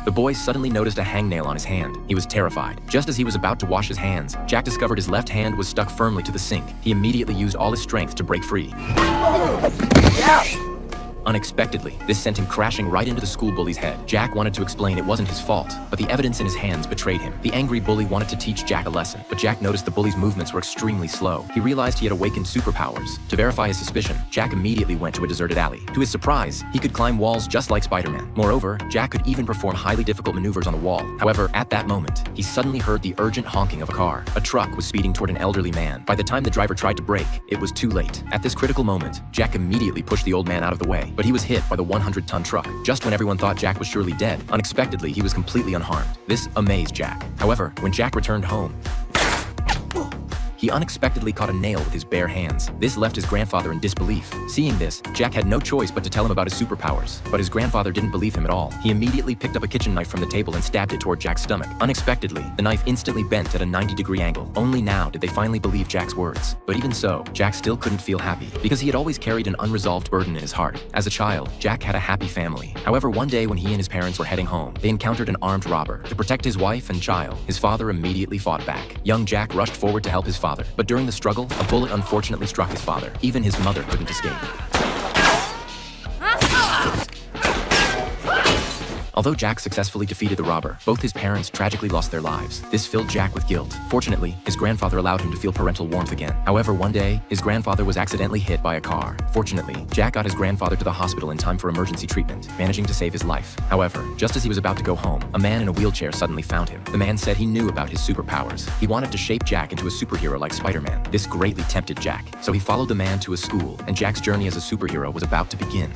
The boy suddenly noticed a hangnail on his hand. He was terrified. Just as he was about to wash his hands, Jack discovered his left hand was stuck firmly to the sink. He immediately used all his strength to break free. Unexpectedly, this sent him crashing right into the school bully's head. Jack wanted to explain it wasn't his fault, but the evidence in his hands betrayed him. The angry bully wanted to teach Jack a lesson, but Jack noticed the bully's movements were extremely slow. He realized he had awakened superpowers. To verify his suspicion, Jack immediately went to a deserted alley. To his surprise, he could climb walls just like Spider-Man. Moreover, Jack could even perform highly difficult maneuvers on the wall. However, at that moment, he suddenly heard the urgent honking of a car. A truck was speeding toward an elderly man. By the time the driver tried to brake, it was too late. At this critical moment, Jack immediately pushed the old man out of the way, but he was hit by the 100-ton truck. Just when everyone thought Jack was surely dead, unexpectedly he was completely unharmed. This amazed Jack. However, when Jack returned home, he unexpectedly caught a nail with his bare hands. This left his grandfather in disbelief. Seeing this, Jack had no choice but to tell him about his superpowers. But his grandfather didn't believe him at all. He immediately picked up a kitchen knife from the table and stabbed it toward Jack's stomach. Unexpectedly, the knife instantly bent at a 90-degree angle. Only now did they finally believe Jack's words. But even so, Jack still couldn't feel happy, because he had always carried an unresolved burden in his heart. As a child, Jack had a happy family. However, one day when he and his parents were heading home, they encountered an armed robber. To protect his wife and child, his father immediately fought back. Young Jack rushed forward to help his father, but during the struggle, a bullet unfortunately struck his father. Even his mother couldn't escape. Although Jack successfully defeated the robber, both his parents tragically lost their lives. This filled Jack with guilt. Fortunately, his grandfather allowed him to feel parental warmth again. However, one day, his grandfather was accidentally hit by a car. Fortunately, Jack got his grandfather to the hospital in time for emergency treatment, managing to save his life. However, just as he was about to go home, a man in a wheelchair suddenly found him. The man said he knew about his superpowers. He wanted to shape Jack into a superhero like Spider-Man. This greatly tempted Jack, so he followed the man to a school, and Jack's journey as a superhero was about to begin.